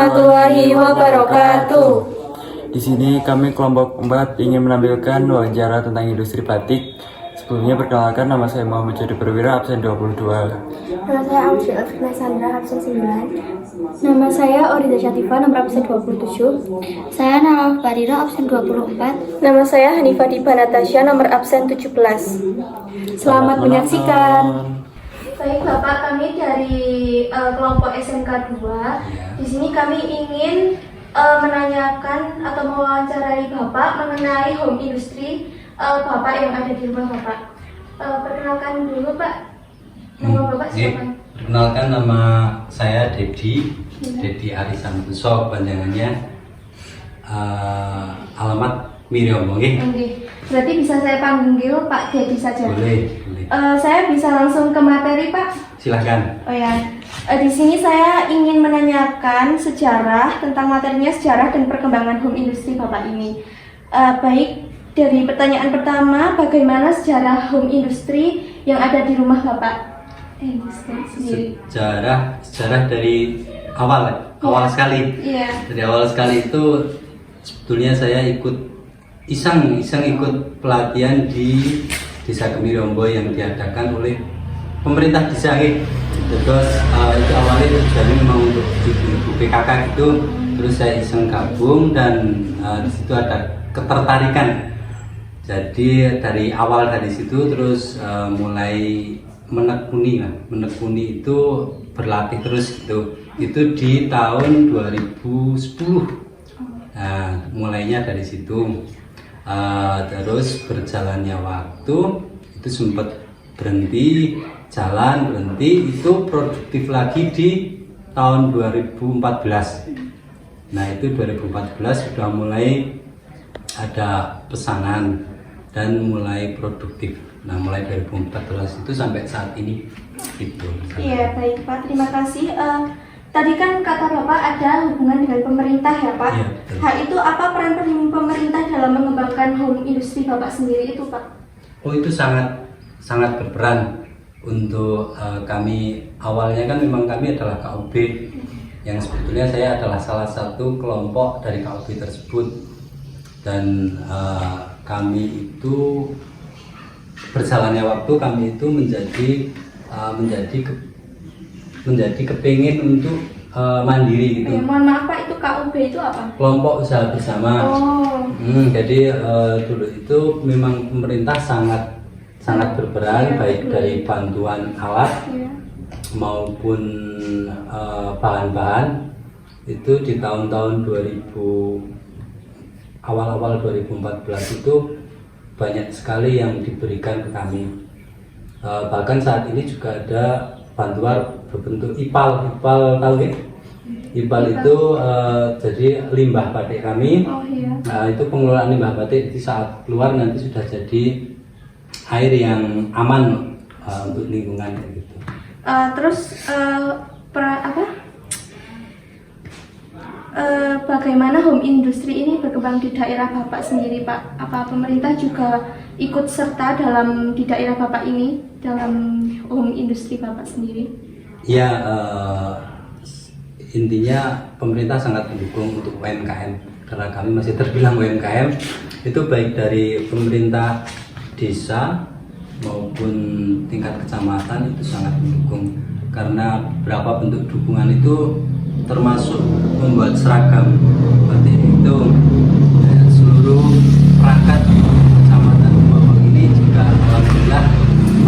warahmatullahi wabarakatuh. Di sini kami kelompok 4 ingin menampilkan wawancara tentang industri batik. Sebelumnya perkenalkan, nama saya Muhammad Jody Perwira, absen 22. Nama saya Audrey Elvina Sandra, absen 9. Nama saya Oriza Syatifa, nomor absen 27. Saya Nawa Fariro, absen 24. Nama saya Hanifah Diba Natasha, nomor absen 17. Selamat menyaksikan. Baik Bapak, kami dari kelompok SMK 2. Di sini kami ingin menanyakan atau mewawancarai Bapak mengenai home industry Bapak yang ada di rumah Bapak. Perkenalkan dulu Pak. Nama Bapak siapa? Perkenalkan, nama saya Dedi Arisan Buso, panjangannya. Alamat Miriomo, Oke. Berarti bisa saya panggil Pak Dedi saja. Boleh. Saya bisa langsung ke materi Pak. Silahkan. Oh ya, di sini saya ingin menanyakan sejarah tentang materinya, sejarah dan perkembangan home industry Bapak ini. Baik, dari pertanyaan pertama, bagaimana sejarah home industry yang ada di rumah Bapak? Sejarah dari awal sekali. Iya. Dari awal sekali itu sebetulnya saya iseng ikut pelatihan di Desa Kemirombo yang diadakan oleh pemerintah desa. Terus itu awalnya tujuannya memang untuk ibu-ibu PKK gitu. Terus saya iseng gabung dan di situ ada ketertarikan. Jadi dari awal dari situ terus mulai menekuni itu berlatih terus gitu. Itu di tahun 2010. Nah, mulainya dari situ. Terus berjalannya waktu itu sempat berhenti itu produktif lagi di tahun 2014. Nah, itu 2014 sudah mulai ada pesanan dan mulai produktif. Nah, mulai 2014 itu sampai saat ini gitu. Iya, baik Pak, terima kasih. Tadi kan kata Bapak ada hubungan dengan pemerintah ya Pak. Iya, betul. Itu apa peran pemerintah dalam mengembangkan home industry Bapak sendiri itu Pak? Oh, itu sangat berperan untuk kami. Awalnya kan memang kami adalah KUB yang sebetulnya saya adalah salah satu kelompok dari KUB tersebut, dan kami itu berjalannya waktu kami itu menjadi kepingin untuk mandiri gitu. Mohon maaf Pak, itu KUB itu apa? Kelompok usaha bersama. Oh. Jadi dulu itu memang pemerintah sangat berperan, baik dari bantuan alat maupun bahan-bahan. Itu di tahun-tahun 2000 awal-awal 2014 itu banyak sekali yang diberikan ke kami. Bahkan saat ini juga ada bantuan berbentuk IPAL tahu ya? IPAL itu jadi limbah batik kami. Oh iya. Itu pengelolaan limbah batik di saat keluar nanti sudah jadi air yang aman untuk lingkungan gitu. Bagaimana home industry ini berkembang di daerah Bapak sendiri Pak? Apa pemerintah juga ikut serta di daerah Bapak ini dalam home industry Bapak sendiri? Ya, intinya pemerintah sangat mendukung untuk UMKM karena kami masih terbilang UMKM. Itu baik dari pemerintah desa maupun tingkat kecamatan itu sangat mendukung, karena beberapa bentuk dukungan itu termasuk membuat seragam seperti itu. Seluruh perangkat kecamatan Bawang ini juga alhamdulillah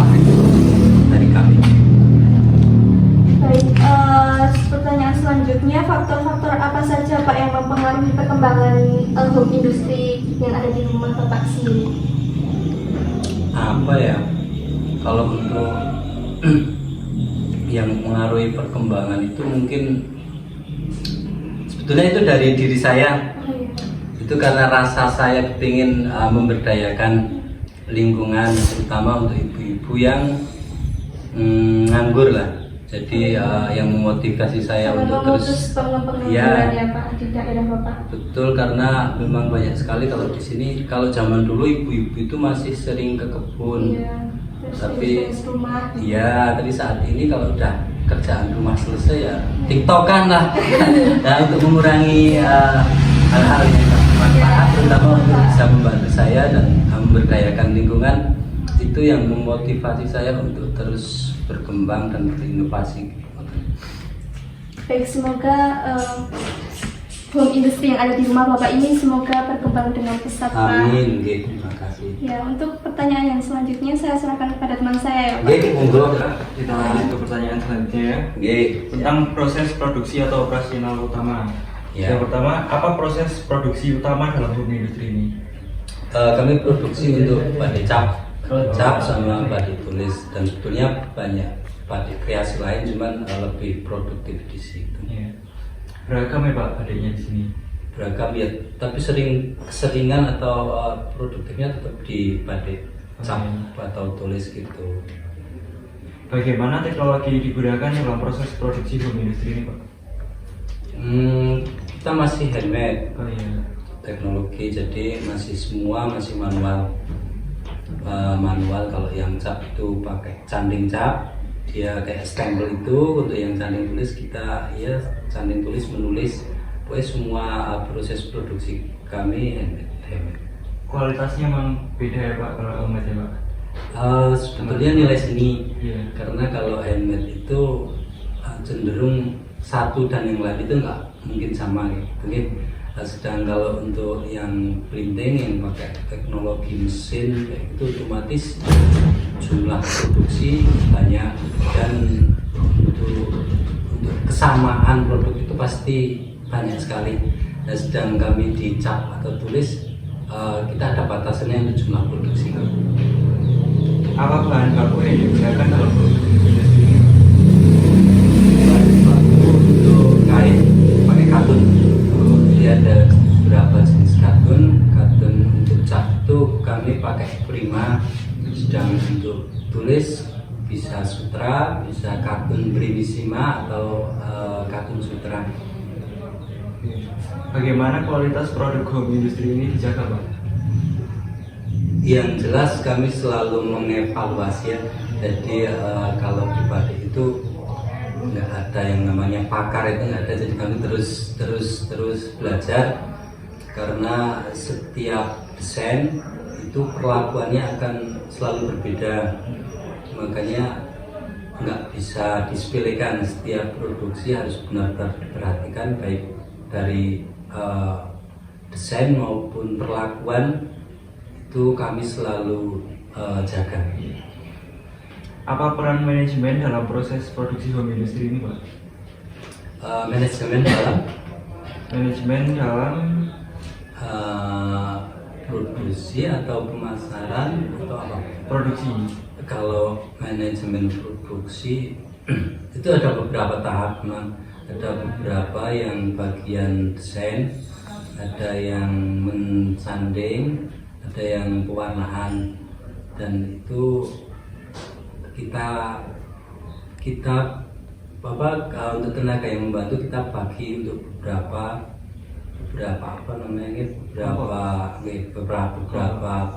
pakai dari kami. Baik, pertanyaan selanjutnya, faktor-faktor apa saja Pak yang mempengaruhi perkembangan home industry yang ada di rumah Bapak sendiri? Apa ya, kalau untuk yang mengaruhi perkembangan itu mungkin sebetulnya itu dari diri saya. Itu karena rasa saya ingin memberdayakan lingkungan, terutama untuk ibu-ibu yang nganggur lah. Jadi yang memotivasi saya untuk terus pengangguran ya Pak di daerah Bapak. Betul, karena memang banyak sekali kalau di sini. Kalau zaman dulu ibu-ibu itu masih sering ke kebun. Iya, Tapi rumah. iya, tapi saat ini kalau udah kerjaan rumah selesai ya tiktokan lah. Nah, untuk mengurangi hal-hal yang tak bermanfaat, terutama untuk bisa membantu saya dan memberdayakan lingkungan, itu yang memotivasi saya untuk terus berkembang dan berinovasi. Baik, semoga home industry yang ada di rumah Bapak ini semoga berkembang dengan pesat, Pak. Amin, terima kasih. Ya, untuk pertanyaan yang selanjutnya saya serahkan kepada teman saya ya, Pak. Monggo. Kita lanjut ke pertanyaan selanjutnya ya. Tentang proses produksi atau operasional utama. Ya. Yang pertama, apa proses produksi utama dalam home industry ini? Kami produksi untuk batik cap sama batik tulis, dan sebetulnya banyak batik kreasi lain, cuman lebih produktif di situ. Ya. Beragam ya Pak batiknya di sini. Beragam ya, tapi keseringan atau produktifnya tetap di batik cap atau tulis gitu. Bagaimana teknologi digunakan dalam proses produksi home industry ini Pak? Kita masih handmade. Oh iya. Teknologi, jadi semua masih manual. Manual. Kalau yang cap itu pakai canding cap, dia kayak stempel itu. Untuk yang canding tulis kita ya canding tulis, menulis, pokoknya semua proses produksi kami handmade. Kualitasnya memang beda ya Pak kalau handmade ya Pak? Sebetulnya nilai seni. Iya. Karena kalau handmade itu cenderung satu dan yang lain itu nggak mungkin sama gitu. Sedang kalau untuk yang printing yang pakai teknologi mesin kayak itu otomatis jumlah produksi banyak, dan untuk kesamaan produk itu pasti banyak sekali. Dan sedang kami di cap atau tulis kita ada batasannya untuk jumlah produksi. Apa bahan baku yang digunakan dalam produksi industri ini? Bahan baku untuk kain pakai katun. Jadi ada beberapa jenis katun untuk cat itu kami pakai Prima, sedang untuk tulis bisa sutra, bisa katun Brimissima atau katun sutra. Bagaimana kualitas produk home industry ini dijaga Pak? Yang jelas kami selalu mengevaluasi ya. Jadi kalau di batik itu nggak ada yang namanya pakar, itu nggak ada. Jadi kami terus belajar, karena setiap desain itu perlakuannya akan selalu berbeda, makanya nggak bisa disepelekan. Setiap produksi harus benar-benar diperhatikan, baik dari desain maupun perlakuan, itu kami selalu jaga. Apa peran manajemen dalam proses produksi home industry ini Pak? Manajemen dalam produksi atau pemasaran atau apa? Produksi. Kalau manajemen produksi itu ada beberapa tahap, memang ada beberapa yang bagian desain, ada yang mensanding, ada yang pewarnaan, dan itu kita untuk tenaga yang membantu kita bagi untuk beberapa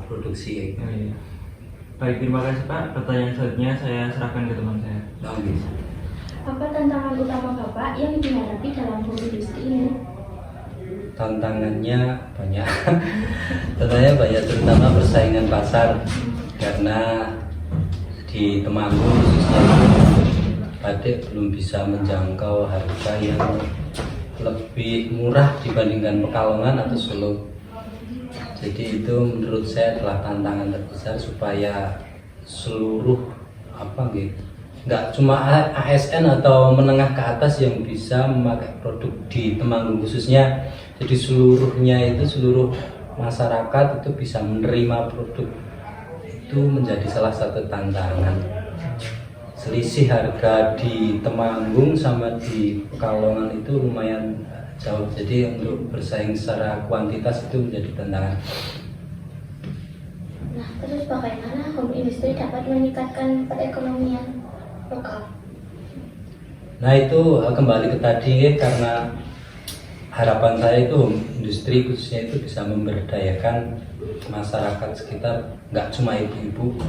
produksi. Oh, iya. Baik, terima kasih Pak. Pertanyaan selanjutnya saya serahkan ke teman saya. Apa tantangan utama Bapak yang dihadapi dalam home industry ini? Tantangannya banyak. Terutama persaingan pasar, karena di Temanggung khususnya batik belum bisa menjangkau harga yang lebih murah dibandingkan Pekalongan atau Solo. Jadi itu menurut saya adalah tantangan terbesar, supaya seluruh nggak cuma ASN atau menengah ke atas yang bisa memakai produk di Temanggung khususnya. Jadi seluruh masyarakat itu bisa menerima produk. Itu menjadi salah satu tantangan. Selisih harga di Temanggung sama di Pekalongan itu lumayan jauh, jadi untuk bersaing secara kuantitas itu menjadi tantangan. Nah, terus bagaimana home industry dapat meningkatkan perekonomian lokal? Nah, itu kembali ke tadi ya, karena harapan saya itu home industri khususnya itu bisa memberdayakan masyarakat sekitar, nggak cuma ibu-ibu,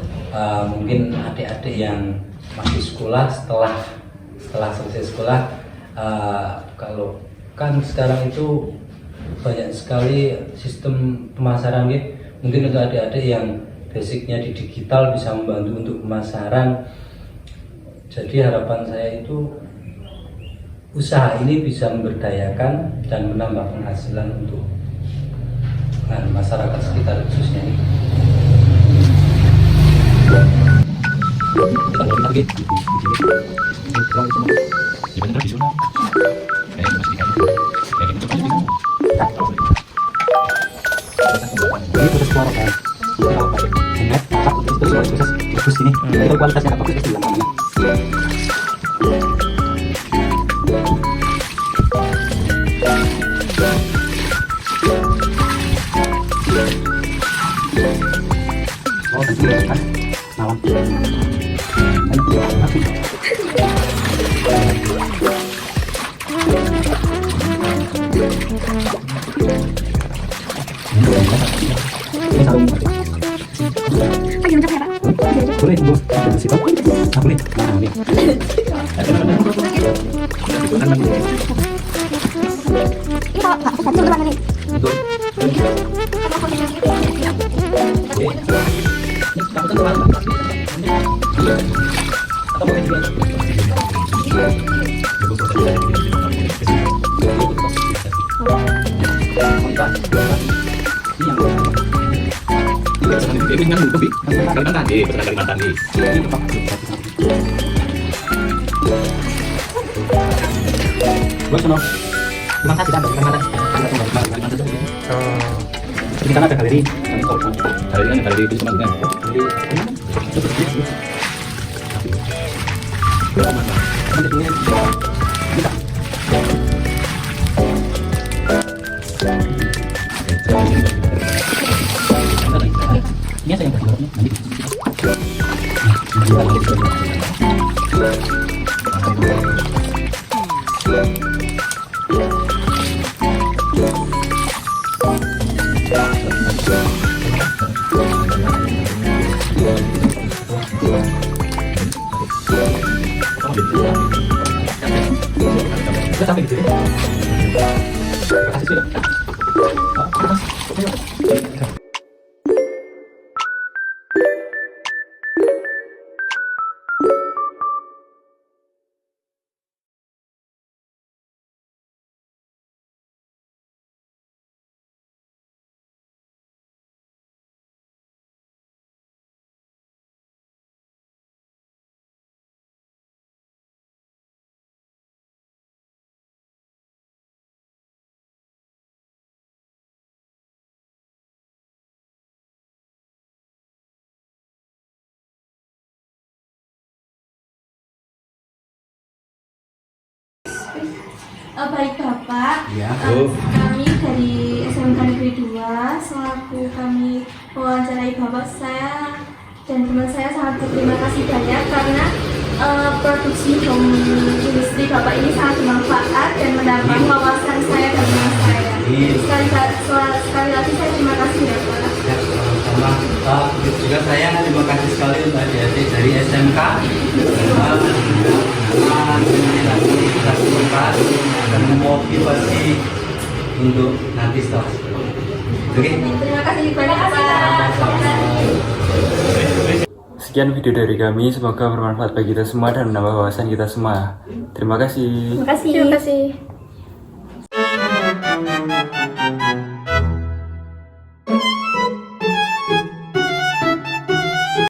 mungkin adik-adik yang masih sekolah setelah setelah selesai sekolah, kalau kan sekarang itu banyak sekali sistem pemasaran gitu. Mungkin untuk adik-adik yang basicnya di digital bisa membantu untuk pemasaran. Jadi harapan saya itu usaha ini bisa memberdayakan dan menambah penghasilan untuk masyarakat sekitar khususnya ini. Ini proses keluar kan semet, masak, terus proses rebus ini. Kalau kualitasnya nggak bagus, terus diulang. Oh, nanti kan malam. Boleh tunggu di situ. Boleh. Memang saya tidak ada Kalimantan. Di sana ada galeri. Galeri itu cuma bukan. Ini saya yang berjualnya nanti sampai di sini. Kasih sudah. Baik Bapak, Ya, kami dari SMK Negeri 2 selaku kami mewawancarai Bapak, saya dan teman saya sangat berterima kasih banyak karena produksi home industri Bapak ini sangat bermanfaat dan menambah wawasan saya dan teman saya. Sekali lagi saya terima kasih ya Pak. Ya, sama juga saya terima kasih sekali untuk adik-adik dari SMK dan memotivasi untuk nanti setelah sekolah. Oke. Terima kasih banyak Pak. Sekian video dari kami, semoga bermanfaat bagi kita semua dan menambah wawasan kita semua. Terima kasih. Terima kasih. Terima kasih.